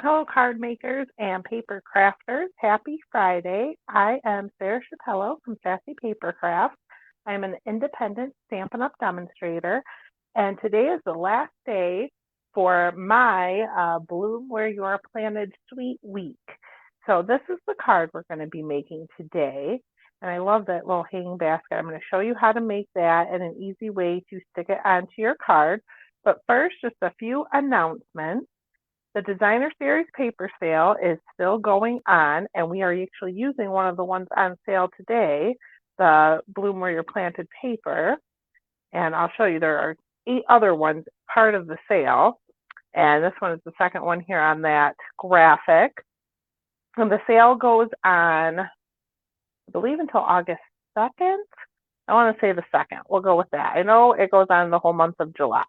Hello, card makers and paper crafters. Happy Friday. I am Sarah Chapello from Sassy Paper Crafts. I'm an independent Stampin' Up! Demonstrator, and today is the last day for my Bloom Where You Are Planted Sweet Week. So this is the card we're going to be making today, and I love that little hanging basket. I'm going to show you how to make that and an easy way to stick it onto your card. But first, just a few announcements. The Designer Series paper sale is still going on, and we are actually using one of the ones on sale today, the Bloom Where You're Planted paper. And I'll show you there are 8 other ones part of the sale. And this one is the second one here on that graphic. And the sale goes on, I believe, until August 2nd. I want to say the 2nd. We'll go with that. I know it goes on the whole month of July.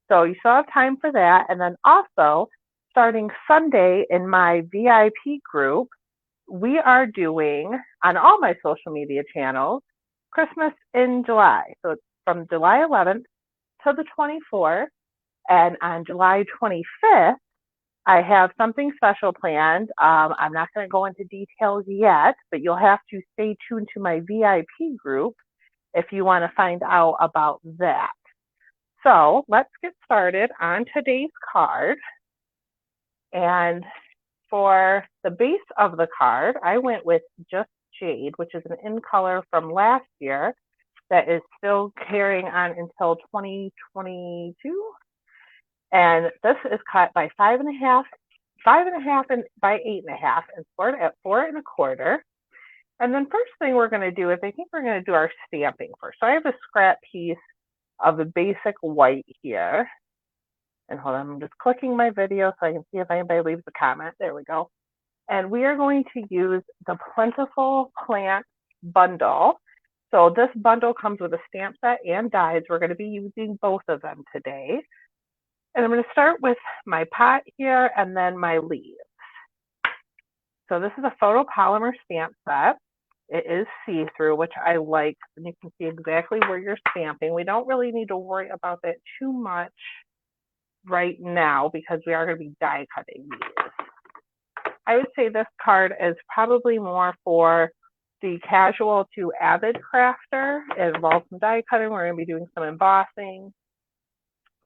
So you still have time for that. And then also, starting Sunday in my VIP group, we are doing, on all my social media channels, Christmas in July. So it's from July 11th to the 24th. And on July 25th, I have something special planned. I'm not going to go into details yet, but you'll have to stay tuned to my VIP group if you want to find out about that. So let's get started on today's card. And for the base of the card, I went with Just Jade, which is an in color from last year that is still carrying on until 2022. And this is cut by 5.5 and by 8.5 and scored at 4.25. And then first thing we're going to do is I think we're going to do our stamping first. So I have a scrap piece of the basic white here. And hold on, I'm just clicking my video so I can see if anybody leaves a comment. There we go. And we are going to use the Plentiful Plants Bundle. So this bundle comes with a stamp set and dies. We're going to be using both of them today. And I'm going to start with my pot here and then my leaves. So this is a photopolymer stamp set. It is see-through, which I like, and you can see exactly where you're stamping. We don't really need to worry about that too much right now because we are going to be die cutting these. I would say this card is probably more for the casual to avid crafter. It involves some die cutting. We're going to be doing some embossing.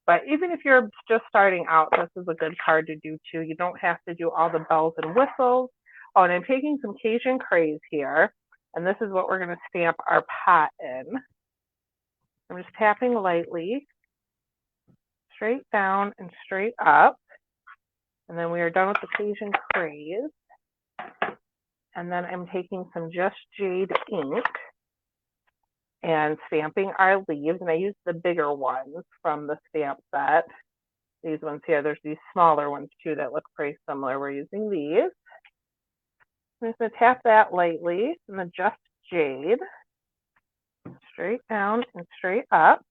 But even if you're just starting out, this is a good card to do too. You don't have to do all the bells and whistles. Oh, and I'm taking some Cajun craze here, and this is what we're going to stamp our pot in. I'm just tapping lightly, straight down and straight up. And then we are done with the Cajun craze. And then I'm taking some Just Jade ink and stamping our leaves. And I use the bigger ones from the stamp set. These ones here, there's these smaller ones too that look pretty similar. We're using these. I'm just going to tap that lightly and then Just Jade, straight down and straight up.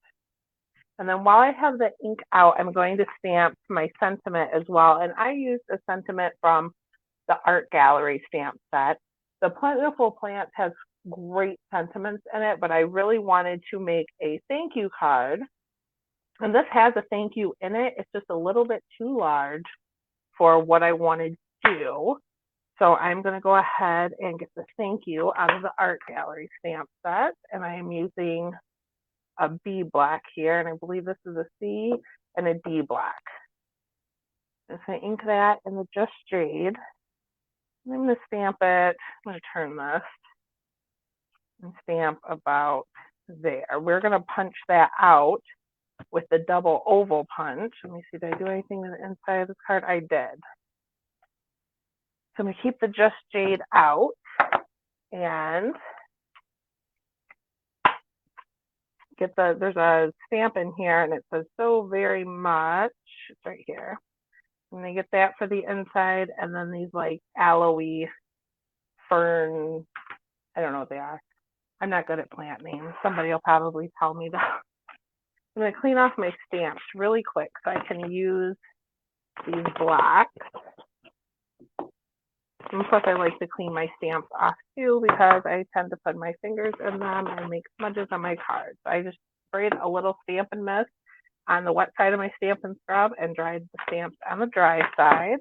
And then while I have the ink out, I'm going to stamp my sentiment as well. And I used a sentiment from the Art Gallery stamp set. The Plentiful Plants has great sentiments in it, but I really wanted to make a thank you card. And this has a thank you in it. It's just a little bit too large for what I wanted to do. So I'm going to go ahead and get the thank you out of the Art Gallery stamp set. And I am using a B black here, and I believe this is a C and a D black. I'm just going to ink that in the Just Jade. I'm going to stamp it. I'm going to turn this and stamp about there. We're going to punch that out with the double oval punch. Let me see, did I do anything to the inside of this card? I did. So I'm going to keep the Just Jade out and get there's a stamp in here and it says so very much. It's right here. I'm going to get that for the inside, and then these like aloe fern, I don't know what they are. I'm not good at plant names. Somebody will probably tell me that. I'm going to clean off my stamps really quick so I can use these blocks. And plus I like to clean my stamps off too because I tend to put my fingers in them and make smudges on my cards. So I just sprayed a little Stampin' Mist on the wet side of my Stampin' Scrub and dried the stamps on the dry side.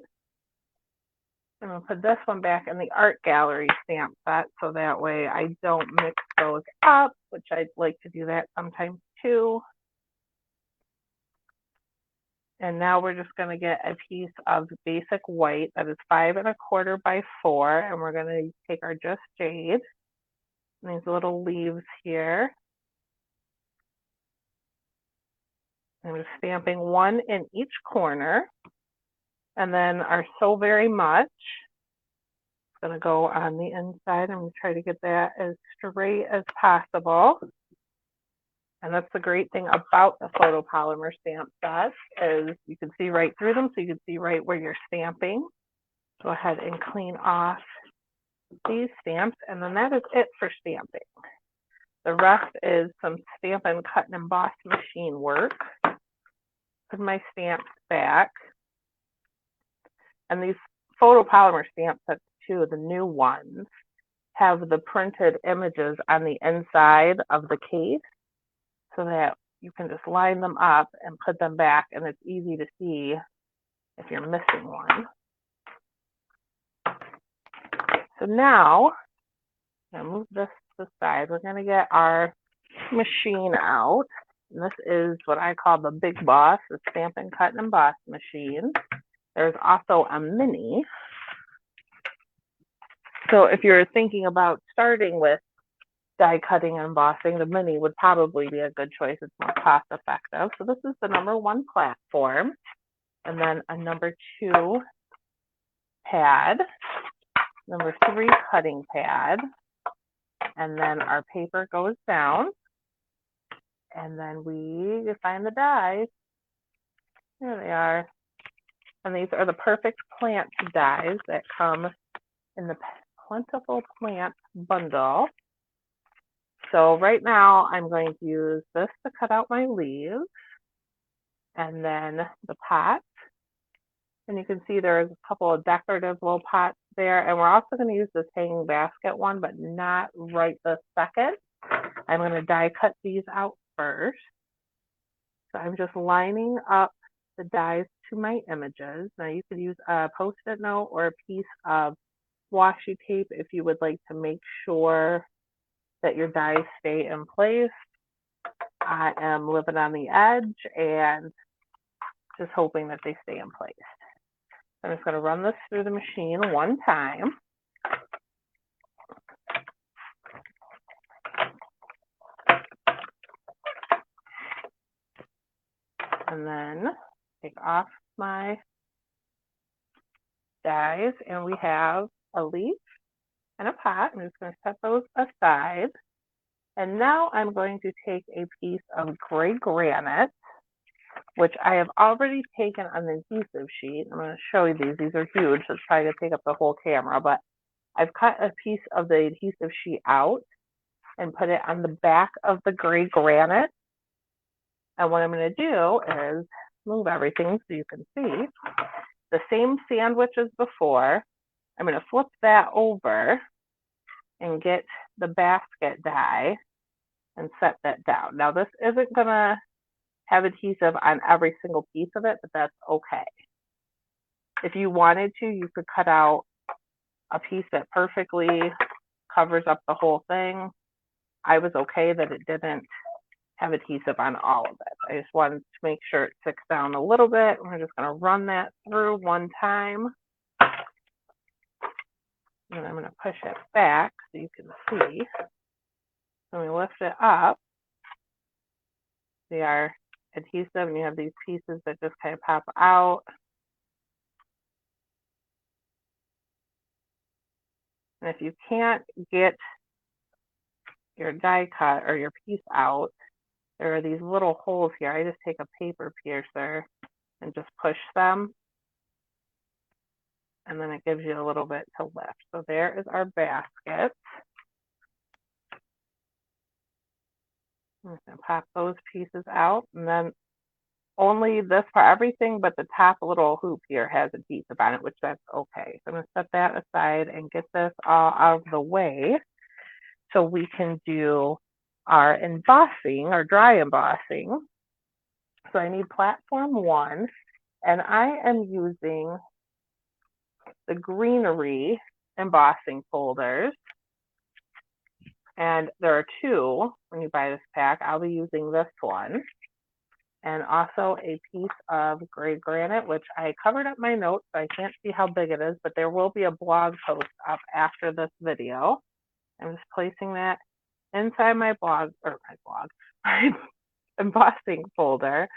I'm going to put this one back in the art gallery stamp set so that way I don't mix those up, which I'd like to do that sometimes too. And now we're just going to get a piece of basic white that is 5 1/4 by 4, and we're going to take our Just Jade and these little leaves here. I'm just stamping 1 in each corner, and then our So Very Much is going to go on the inside. I'm going to try to get that as straight as possible. And that's the great thing about the photopolymer stamp sets is you can see right through them, so you can see right where you're stamping. Go ahead and clean off these stamps, and then that is it for stamping. The rest is some Stampin' Cut and Emboss machine work. Put my stamps back. And these photopolymer stamp sets too, the new ones, have the printed images on the inside of the case so that you can just line them up and put them back, and it's easy to see if you're missing one. So now, I'm going to move this to the side. We're going to get our machine out. And this is what I call the Big Boss, the Stampin' Cut and Emboss machine. There's also a mini. So if you're thinking about starting with die cutting and embossing, the mini would probably be a good choice. It's more cost effective. So this is the #1 platform, and then a #2 pad, #3 cutting pad, and then our paper goes down, and then we find the dies. There they are. And these are the Perfect Plants dies that come in the Plentiful Plants Bundle. So right now I'm going to use this to cut out my leaves, and then the pot. And you can see there's a couple of decorative little pots there. And we're also going to use this hanging basket one, but not right this second. I'm going to die cut these out first. So I'm just lining up the dies to my images. Now you could use a Post-it note or a piece of washi tape if you would like to make sure that your dies stay in place. I am living on the edge and just hoping that they stay in place. I'm just going to run this through the machine one time. And then take off my dies, and we have a leaf and a pot. I'm just going to set those aside. And now I'm going to take a piece of gray granite, which I have already taken on the adhesive sheet. I'm going to show you these. These are huge, so it's probably going to take up the whole camera, but I've cut a piece of the adhesive sheet out and put it on the back of the gray granite. And what I'm going to do is move everything so you can see. The same sandwich as before. I'm going to flip that over and get the basket die and set that down. Now this isn't going to have adhesive on every single piece of it, but that's okay. If you wanted to, you could cut out a piece that perfectly covers up the whole thing. I was okay that it didn't have adhesive on all of it. I just wanted to make sure it sticks down a little bit. We're just going to run that through one time. And I'm going to push it back so you can see. When we lift it up, they are adhesive, and you have these pieces that just kind of pop out. And if you can't get your die cut or your piece out, there are these little holes here. I just take a paper piercer and just push them, and then it gives you a little bit to lift. So there is our basket. I'm just going to pop those pieces out, and then only this for everything but the top little hoop here has adhesive on it, which that's okay. So I'm going to set that aside and get this all out of the way so we can do our embossing, our dry embossing. So I need platform 1, and I am using the greenery embossing folders. And there are two when you buy this pack. I'll be using this one. And also a piece of gray granite, which I covered up my notes, so I can't see how big it is, but there will be a blog post up after this video. I'm just placing that inside my my embossing folder.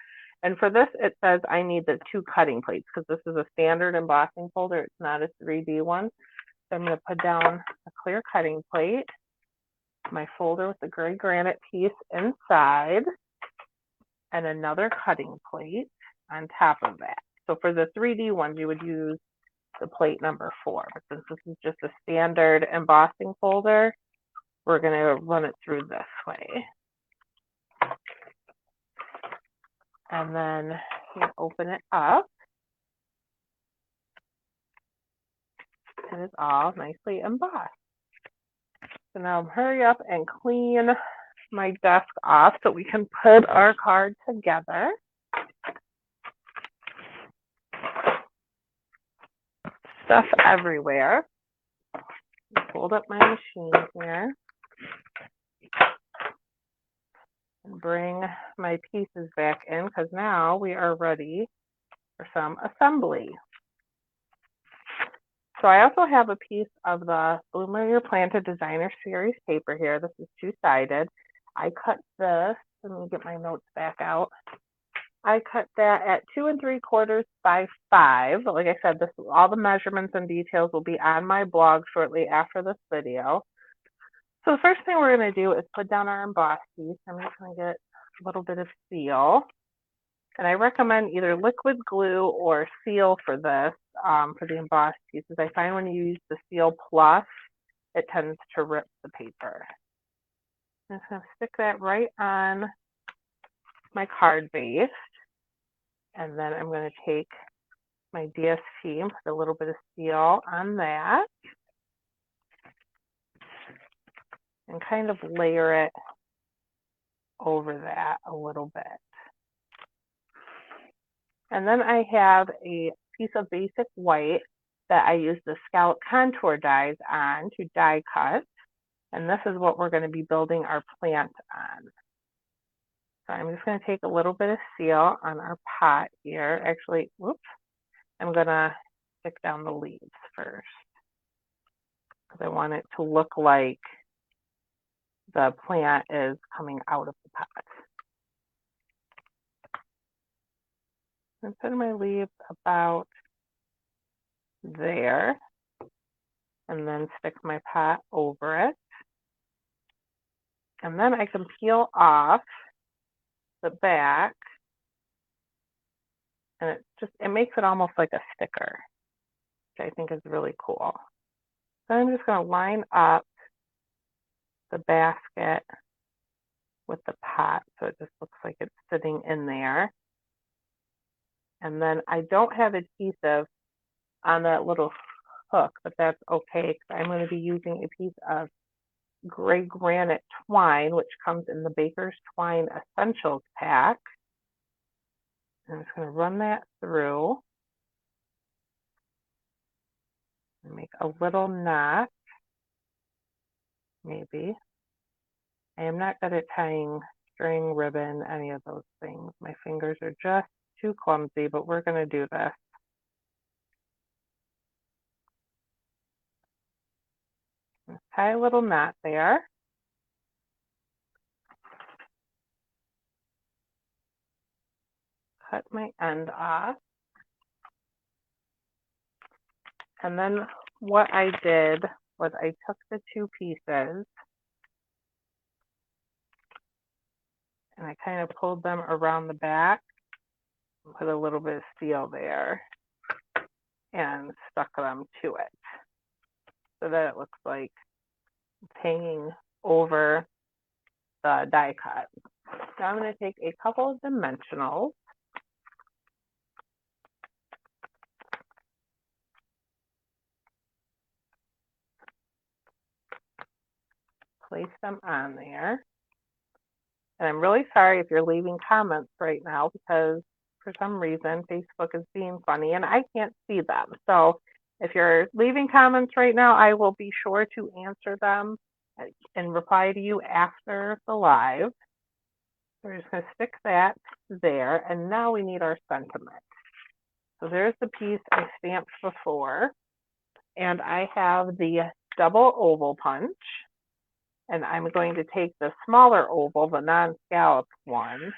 And for this, it says I need the 2 cutting plates because this is a standard embossing folder. It's not a 3D one. So I'm going to put down a clear cutting plate, my folder with the gray granite piece inside, and another cutting plate on top of that. So for the 3D ones, you would use the plate number 4. But since this is just a standard embossing folder, we're going to run it through this way. And then you open it up. It is all nicely embossed. So now hurry up and clean my desk off so we can put our card together. Stuff everywhere. Hold up my machine here and bring my pieces back in because now we are ready for some assembly. So I also have a piece of the Bloomer Your Planted Designer Series paper here. This is 2-sided. I cut this, let me get my notes back out. I cut that at 2 3/4 by 5. Like I said, all the measurements and details will be on my blog shortly after this video. So the first thing we're going to do is put down our emboss piece. I'm just going to get a little bit of seal. And I recommend either liquid glue or seal for this, for the embossed pieces. I find when you use the Seal Plus, it tends to rip the paper. I'm just going to stick that right on my card base. And then I'm going to take my DSP and put a little bit of seal on that. And kind of layer it over that a little bit. And then I have a piece of basic white that I use the scallop contour dies on to die cut. And this is what we're going to be building our plant on. So I'm just going to take a little bit of seal on our pot here. Actually, whoops, I'm going to stick down the leaves first because I want it to look like the plant is coming out of the pot. And put my leaves about there, and then stick my pot over it. And then I can peel off the back, and it makes it almost like a sticker, which I think is really cool. So I'm just going to line up the basket with the pot so it just looks like it's sitting in there. And then I don't have adhesive on that little hook, but that's okay because I'm going to be using a piece of gray granite twine, which comes in the Baker's Twine Essentials pack. I'm just going to run that through and make a little knot, maybe. I am not good at tying string, ribbon, any of those things. My fingers are just too clumsy, but we're going to do this. Tie a little knot there. Cut my end off. And then what I did was I took the 2 pieces and I kind of pulled them around the back, put a little bit of steel there, and stuck them to it so that it looks like it's hanging over the die cut. So I'm going to take a couple of dimensionals, place them on there. And I'm really sorry if you're leaving comments right now because for some reason Facebook is being funny and I can't see them. So If you're leaving comments right now, I will be sure to answer them and reply to you after the live. We're just going to stick that there, and now we need our sentiment. So there's the piece I stamped before, and I have the double oval punch, and I'm going to take the smaller oval, the non-scalloped one,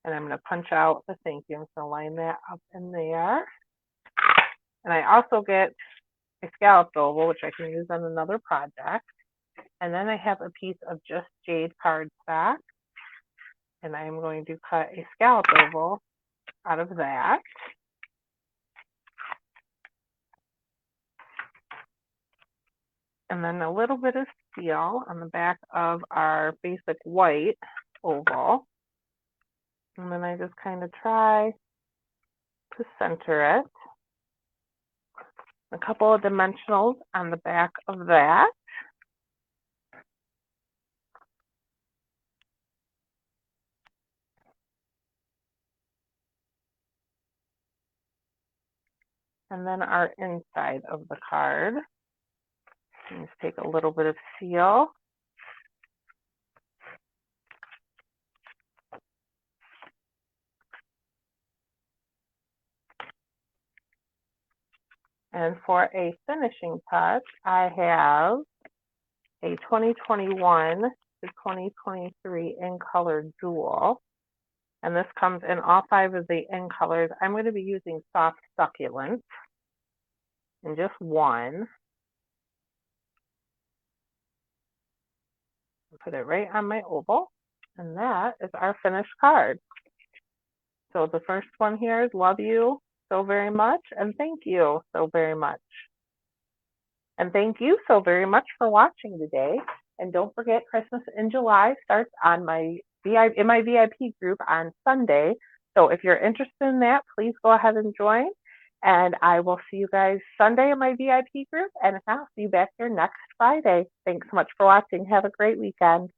and I'm going to punch out the thank you. I'm going to line that up in there. And I also get a scalloped oval, which I can use on another project. And then I have a piece of just jade cardstock, and I'm going to cut a scalloped oval out of that. And then a little bit of steel on the back of our basic white oval. And then I just kind of try to center it. A couple of dimensionals on the back of that. And then our inside of the card. Just take a little bit of seal. And for a finishing touch, I have a 2021 to 2023 in color jewel. And this comes in all 5 of the in colors. I'm going to be using soft succulent in just one. Put it right on my oval. And that is our finished card. So the first one here is love you so very much and thank you so very much. And thank you so very much for watching today. And don't forget, Christmas in July starts on my VIP group on Sunday. So if you're interested in that, please go ahead and join. And I will see you guys Sunday in my VIP group. And if not, I'll see you back here next Friday. Thanks so much for watching. Have a great weekend.